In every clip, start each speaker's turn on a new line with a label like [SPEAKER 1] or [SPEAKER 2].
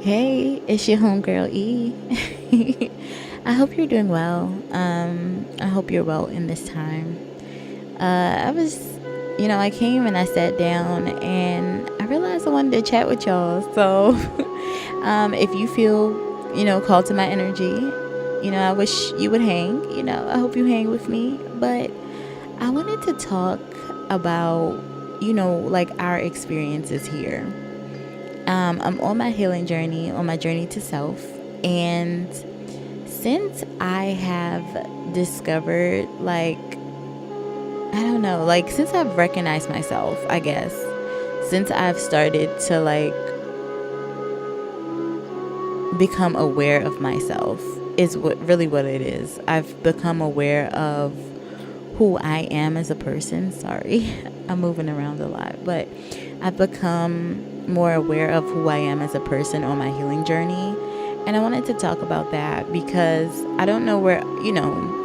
[SPEAKER 1] Hey, it's your homegirl E. I hope you're doing well. I hope you're well in this time. I came and I sat down and I realized I wanted to chat with y'all. So, if you feel, called to my energy, I wish you would hang. I hope you hang with me. But I wanted to talk about, like our experiences here. I'm on my healing journey, on my journey to self. And since I have discovered, I don't know, since I've recognized myself, I guess, since I've started to, become aware of myself, is what it is. I've become aware of who I am as a person. Sorry, I'm moving around a lot, but I've become more aware of who I am as a person on my healing journey. And I wanted to talk about that because I don't know where,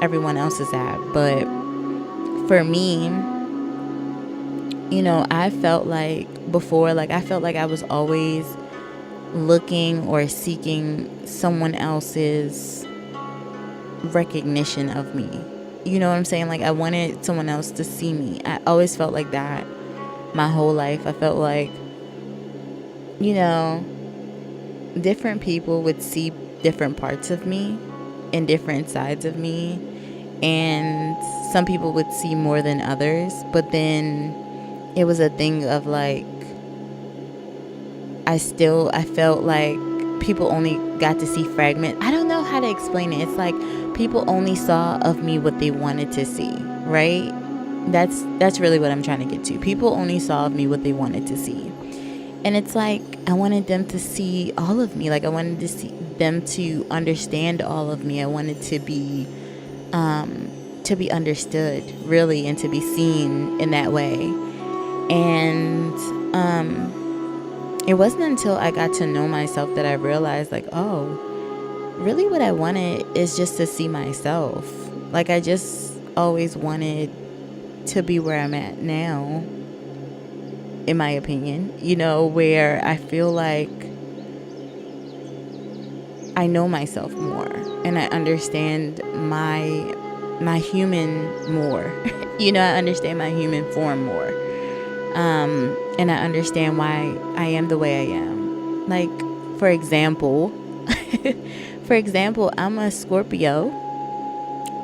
[SPEAKER 1] everyone else is at. But for me, I felt like before, I felt like I was always looking or seeking someone else's recognition of me. You know what I'm saying? I wanted someone else to see me. I always felt like that my whole life. I felt like, different people would see different parts of me and different sides of me. And some people would see more than others. But then it was a thing of I felt like people only got to see fragments. I don't know how to explain it. It's like people only saw of me what they wanted to see, right? That's really what I'm trying to get to. People only saw of me what they wanted to see. And it's like I wanted them to see all of me. I wanted to see them to understand all of me. I wanted to be understood, really, and to be seen in that way. And it wasn't until I got to know myself that I realized, oh, really what I wanted is just to see myself. I just always wanted to be where I'm at now, in my opinion, where I feel like I know myself more and I understand my human more. I understand my human form more. And I understand why I am the way I am. For example, I'm a Scorpio,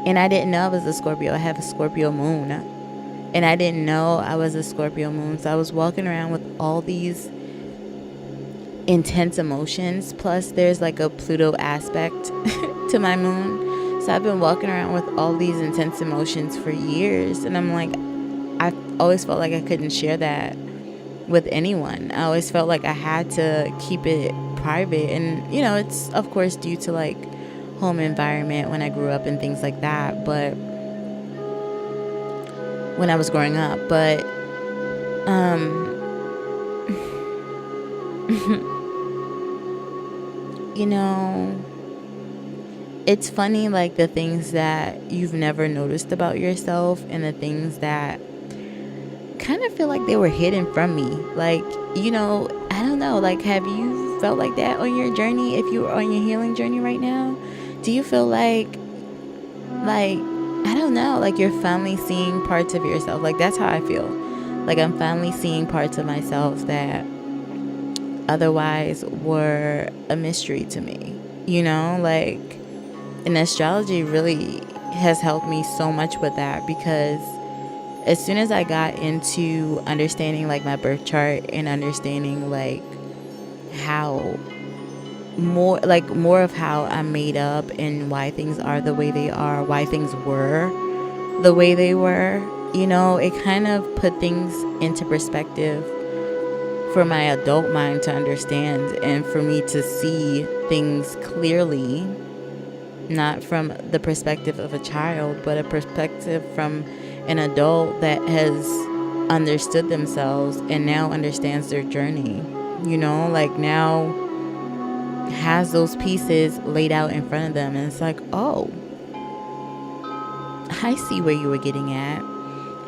[SPEAKER 1] and I didn't know I was a Scorpio. I have a Scorpio moon, and I didn't know I was a Scorpio moon. So I was walking around with all these intense emotions. Plus, there's a Pluto aspect to my moon. So I've been walking around with all these intense emotions for years, and I'm like, I always felt like I couldn't share that with anyone. I always felt like I had to keep it private. And, it's of course due to home environment when I grew up and things like that. But when I was growing up, but, it's funny, the things that you've never noticed about yourself and the things that kind of feel like they were hidden from me. I don't know, have you felt like that on your journey? If you are on your healing journey right now, do you feel like I don't know, you're finally seeing parts of yourself? That's how I feel. I'm finally seeing parts of myself that otherwise were a mystery to me. And astrology really has helped me so much with that, because as soon as I got into understanding my birth chart and understanding how more of how I'm made up and why things are the way they are, why things were the way they were, it kind of put things into perspective for my adult mind to understand, and for me to see things clearly, not from the perspective of a child, but a perspective from an adult that has understood themselves and now understands their journey. Now has those pieces laid out in front of them, and it's oh, I see where you were getting at.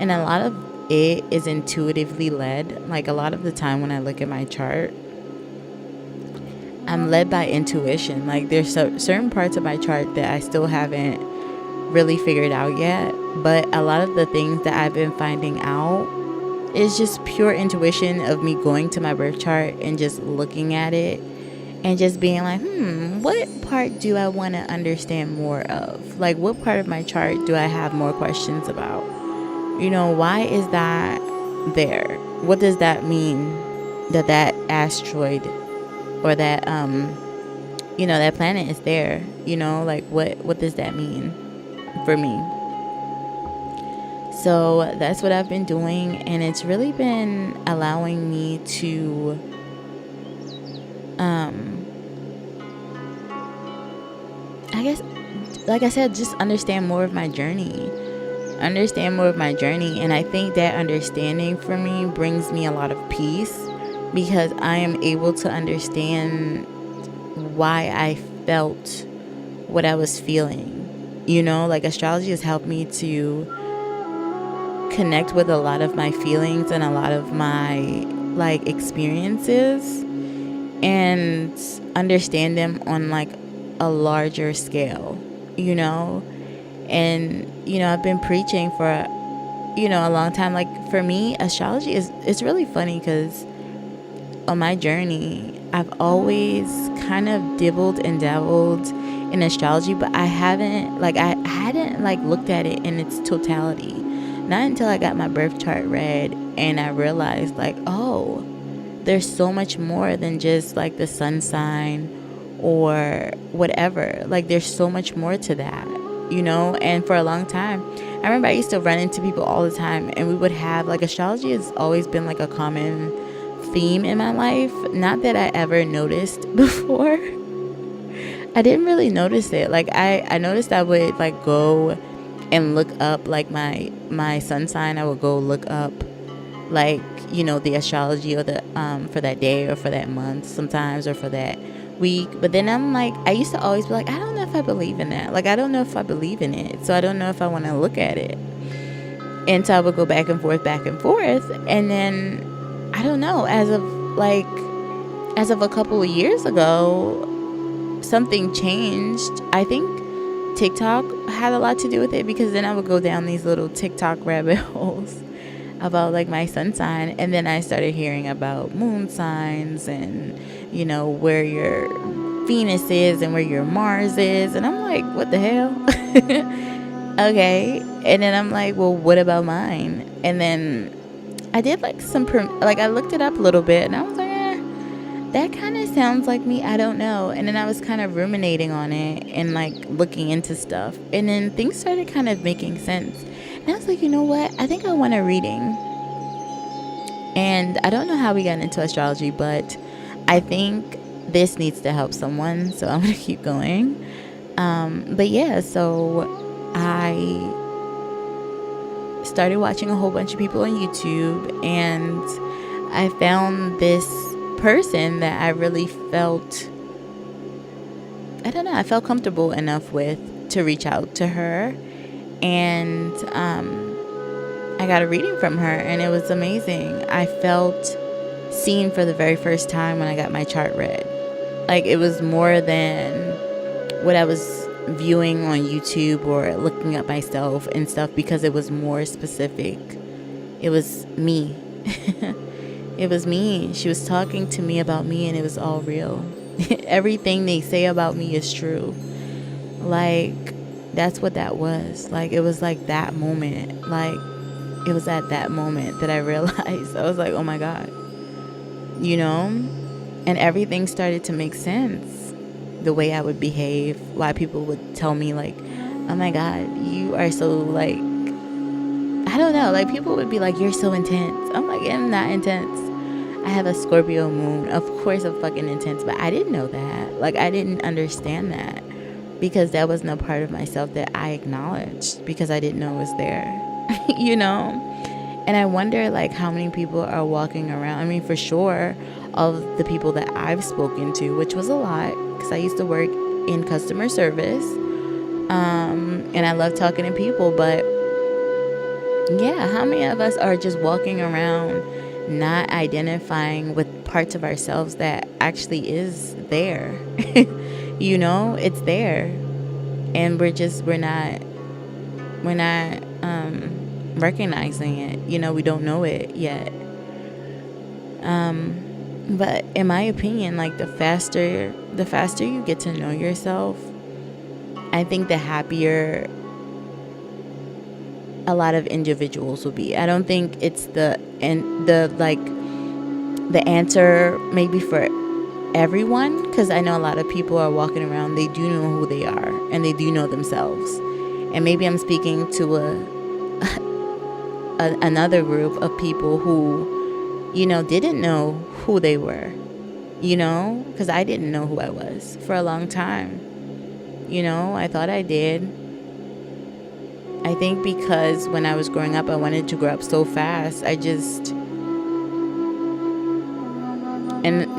[SPEAKER 1] And a lot of it is intuitively led. Like a lot of the time when I look at my chart, I'm led by intuition. Like there's certain parts of my chart that I still haven't really figured out yet. But a lot of the things that I've been finding out is just pure intuition of me going to my birth chart and just looking at it and just being like, what part do I want to understand more of? Like, what part of my chart do I have more questions about? Why is that there? What does that mean that asteroid or that, that planet is there? Like, what does that mean for me? So that's what I've been doing, and it's really been allowing me to I guess, like I said, just understand more of my journey. And I think that understanding for me brings me a lot of peace, because I am able to understand why I felt what I was feeling. Like astrology has helped me to connect with a lot of my feelings and a lot of my like experiences and understand them on like a larger scale, and I've been preaching for a long time. Like for me, astrology it's really funny because on my journey I've always kind of dibbled and dabbled in astrology, but I hadn't like looked at it in its totality, not until I got my birth chart read and I realized like, oh, there's so much more than just like the sun sign or whatever. Like there's so much more to that, and for a long time I remember I used to run into people all the time, and we would have like, astrology has always been like a common theme in my life. Not that I ever noticed before. I didn't really notice it. Like I noticed I would like go and look up like my sun sign. I would go look up like the astrology or the for that day or for that month sometimes, or for that week. But then I'm like, I used to always be like, I don't know if I believe in that. Like I don't know if I believe in it, so I don't know if I want to look at it. And so I would go back and forth, and then I don't know, as of a couple of years ago, something changed. I think TikTok had a lot to do with it, because then I would go down these little TikTok rabbit holes about like my sun sign, and then I started hearing about moon signs and where your Venus is and where your Mars is, and I'm like, what the hell? Okay. And then I'm like, well, what about mine? And then I did like I looked it up a little bit, and I was like, that kind of sounds like me. I don't know. And then I was kind of ruminating on it and like looking into stuff, and then things started kind of making sense. And I was like, you know what? I think I want a reading. And I don't know how we got into astrology, but I think this needs to help someone, so I'm going to keep going. But yeah, so I started watching a whole bunch of people on YouTube, and I found this person that I really felt, I don't know, I felt comfortable enough with to reach out to her. And I got a reading from her, and it was amazing. I felt seen for the very first time when I got my chart read. Like it was more than what I was viewing on YouTube or looking up myself and stuff, because it was more specific. It was me. It was me. She was talking to me about me, and it was all real. Everything they say about me is true. Like, that's what that was. Like, it was like that moment. Like, it was at that moment that I realized. I was like, oh my God. And everything started to make sense. The way I would behave, why people would tell me like, oh my God, you are so like, I don't know, like people would be like, you're so intense. I'm like, I'm not intense. I have a Scorpio moon. Of course I'm fucking intense, but I didn't know that. Like I didn't understand that, because that was no part of myself that I acknowledged, because I didn't know it was there. And I wonder like how many people are walking around. I mean, for sure, of the people that I've spoken to, which was a lot, because I used to work in customer service, and I love talking to people, but Yeah, how many of us are just walking around not identifying with parts of ourselves that actually is there? It's there. And we're not recognizing it. We don't know it yet. But in my opinion, like the faster you get to know yourself, I think the happier a lot of individuals will be. I don't think it's the answer maybe for everyone, because I know a lot of people are walking around, they do know who they are and they do know themselves. And maybe I'm speaking to another group of people who didn't know who they were, because I didn't know who I was for a long time. I thought I did. I think because when I was growing up, I wanted to grow up so fast. And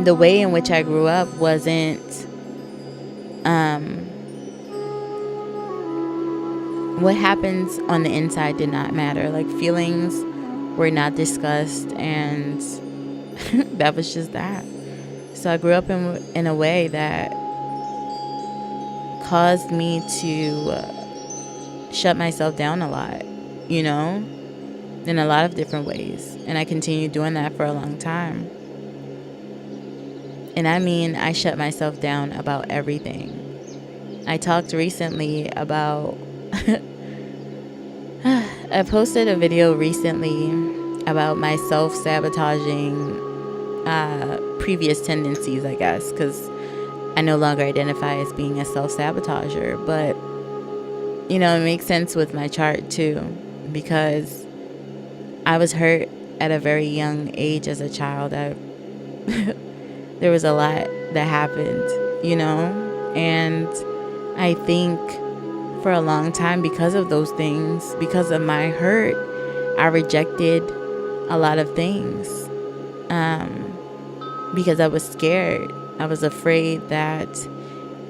[SPEAKER 1] the way in which I grew up wasn't, what happens on the inside did not matter. Like, feelings were not discussed, and that was just that. So I grew up in a way that caused me to shut myself down a lot, in a lot of different ways. And I continued doing that for a long time. And I mean, I shut myself down about everything. I talked recently about, I posted a video recently about my self-sabotaging previous tendencies, I guess, because I no longer identify as being a self-sabotager. But, it makes sense with my chart too, because I was hurt at a very young age as a child. There was a lot that happened, and I think for a long time, because of those things, because of my hurt, I rejected a lot of things, because I was scared. I was afraid that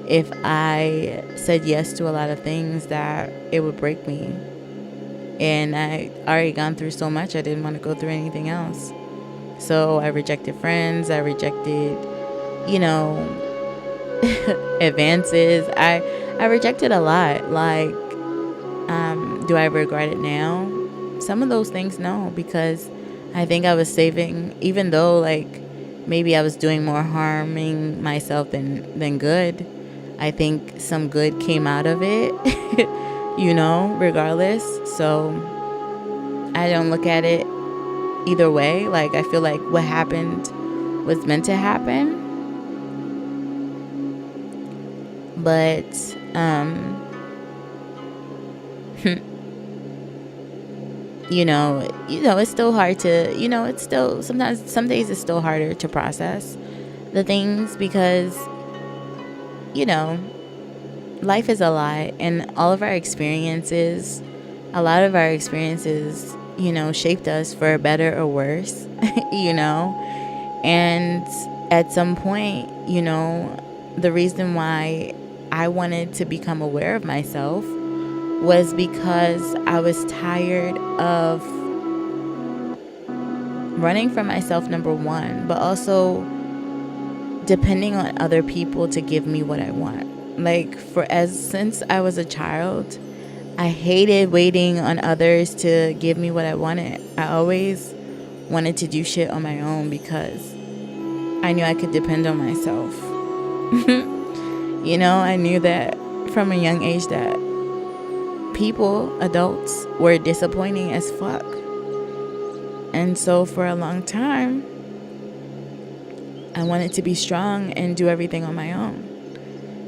[SPEAKER 1] if I said yes to a lot of things, that it would break me. And I already gone through so much, I didn't want to go through anything else. So I rejected friends, I rejected, advances. I rejected a lot. Like, do I regret it now? Some of those things, no, because I think I was saving, even though like maybe I was doing more harming myself than good. I think some good came out of it, regardless. So I don't look at it either way. Like, I feel like what happened was meant to happen. But it's still hard to, it's still sometimes, some days it's still harder to process the things, because life is a lot, and all of our experiences, a lot of our experiences, shaped us for better or worse, and at some point, the reason why I wanted to become aware of myself was because I was tired of running from myself, number one, but also depending on other people to give me what I want. Like, since I was a child, I hated waiting on others to give me what I wanted. I always wanted to do shit on my own because I knew I could depend on myself. I knew that from a young age that adults, were disappointing as fuck. And so for a long time, I wanted to be strong and do everything on my own.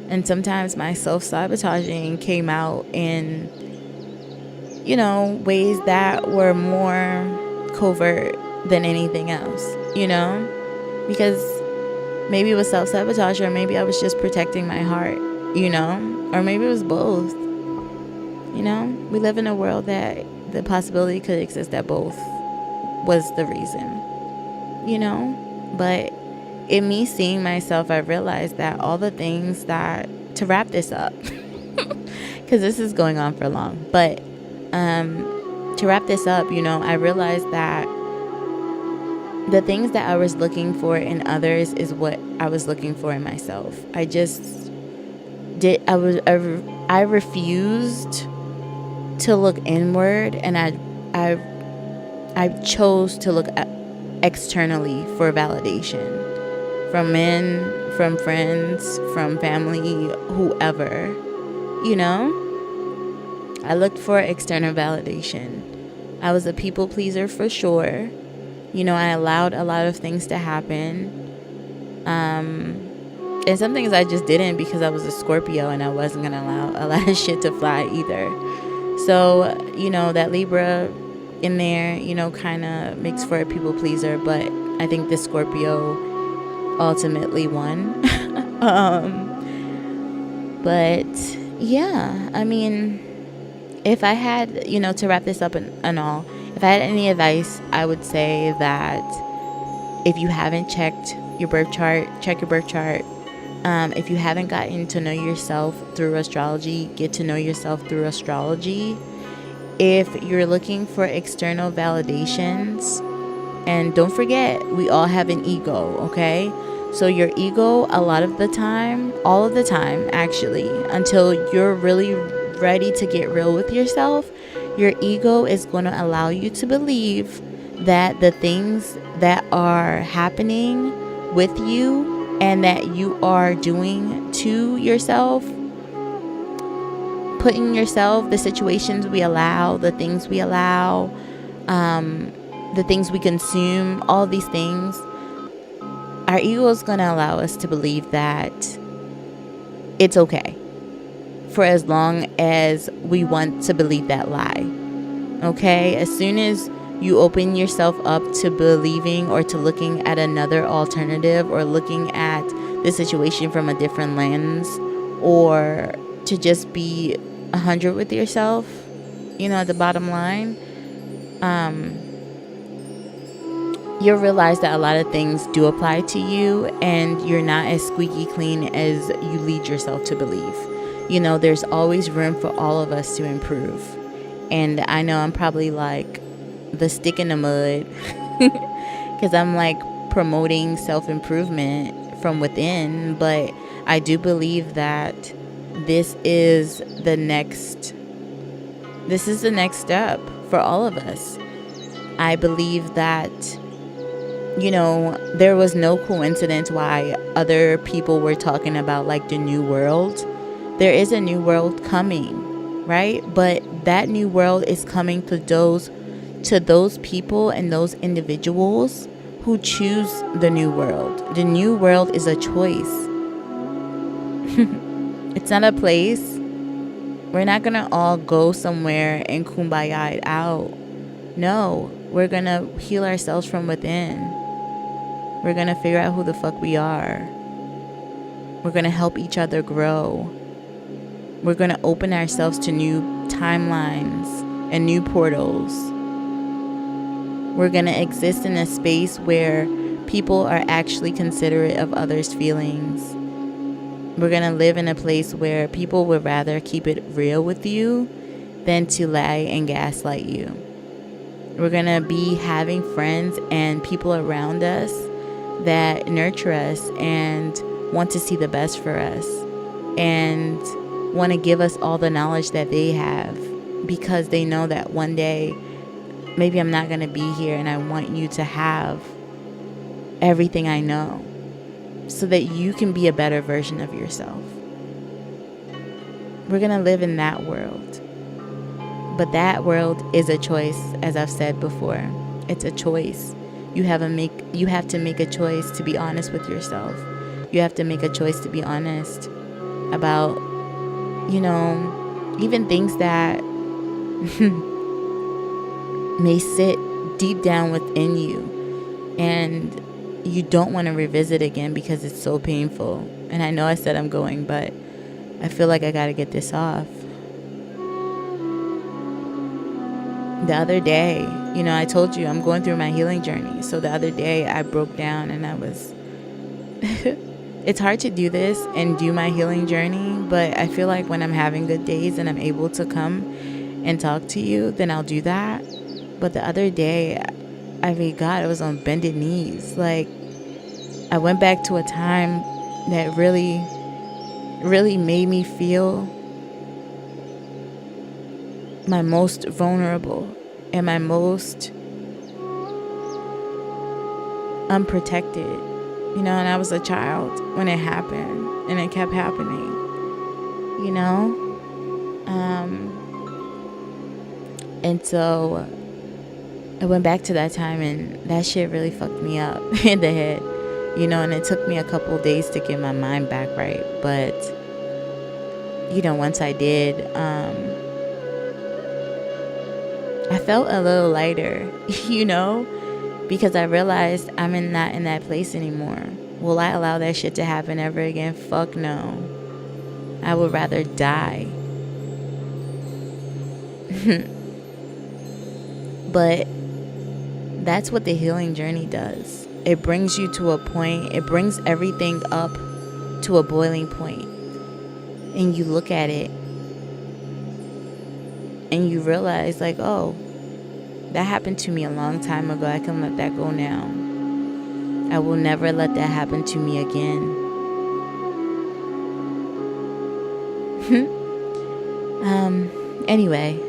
[SPEAKER 1] And sometimes my self-sabotaging came out in, ways that were more covert than anything else, because maybe it was self-sabotage, or maybe I was just protecting my heart, or maybe it was both. We live in a world that the possibility could exist that both was the reason, but in me seeing myself, I realized that all the things that, to wrap this up, because this is going on for long, but to wrap this up, I realized that the things that I was looking for in others is what I was looking for in myself. I refused to look inward, and I chose to look externally for validation from men, from friends, from family, whoever. I looked for external validation. I was a people pleaser for sure. I allowed a lot of things to happen. And some things I just didn't because I was a Scorpio and I wasn't going to allow a lot of shit to fly either. So, that Libra in there, kind of makes for a people pleaser. But I think the Scorpio ultimately won. But yeah, I mean, if I had, to wrap this up and all, if I had any advice, I would say that if you haven't checked your birth chart, check your birth chart. If you haven't gotten to know yourself through astrology, get to know yourself through astrology. If you're looking for external validations, and don't forget, we all have an ego, okay? So your ego, a lot of the time, all of the time, actually, until you're really ready to get real with yourself, your ego is going to allow you to believe that the things that are happening with you and that you are doing to yourself, putting yourself, the situations we allow, the things we allow, the things we consume, all these things, our ego is going to allow us to believe that it's okay for as long as we want to believe that lie. Okay? As soon as you open yourself up to believing or to looking at another alternative or looking at the situation from a different lens, or to just be 100 with yourself, at the bottom line, you'll realize that a lot of things do apply to you and you're not as squeaky clean as you lead yourself to believe. There's always room for all of us to improve. And I know I'm probably like the stick in the mud because I'm like promoting self-improvement from within, but I do believe that this is the next step for all of us. I believe that there was no coincidence why other people were talking about like the new world. There is a new world coming, right? But that new world is coming to those people and those individuals who choose the new world. The new world is a choice. It's not a place. We're not going to all go somewhere and kumbaya it out. No, we're going to heal ourselves from within. We're going to figure out who the fuck we are. We're going to help each other grow. We're going to open ourselves to new timelines and new portals. We're going to exist in a space where people are actually considerate of others' feelings. We're going to live in a place where people would rather keep it real with you than to lie and gaslight you. We're going to be having friends and people around us that nurture us and want to see the best for us and want to give us all the knowledge that they have, because they know that one day maybe I'm not going to be here and I want you to have everything I know so that you can be a better version of yourself. We're going to live in that world. But that world is a choice, as I've said before. It's a choice. You have to make a choice to be honest with yourself. You have to make a choice to be honest about, even things that may sit deep down within you and you don't want to revisit again because it's so painful. And I know I said I'm going, but I feel like I got to get this off. The other day, I told you I'm going through my healing journey. So the other day I broke down and I was it's hard to do this and do my healing journey, but I feel like when I'm having good days and I'm able to come and talk to you, then I'll do that. But the other day, I mean, God, I was on bended knees. Like, I went back to a time that really, really made me feel my most vulnerable and my most unprotected, and I was a child when it happened, and it kept happening, and so I went back to that time, and that shit really fucked me up in the head, and it took me a couple days to get my mind back right. But once I did, I felt a little lighter, because I realized I'm not in that place anymore. Will I allow that shit to happen ever again? Fuck no. I would rather die. But that's what the healing journey does. It brings you to a point, it brings everything up to a boiling point. And you look at it and you realize, like, oh, that happened to me a long time ago. I can let that go now. I will never let that happen to me again. Anyway.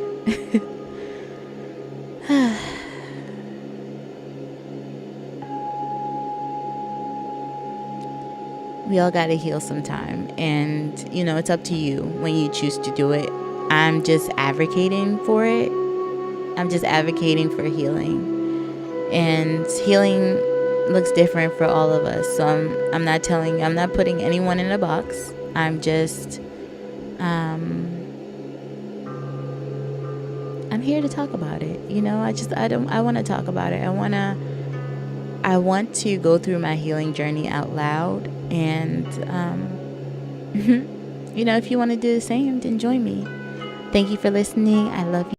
[SPEAKER 1] We all gotta heal sometime, and it's up to you when you choose to do it. I'm just advocating for it. I'm just advocating for healing, and healing looks different for all of us. So I'm not putting anyone in a box. I'm just I'm here to talk about it. I want to talk about it. I want to go through my healing journey out loud, and if you want to do the same, then join me. Thank you for listening. I love you.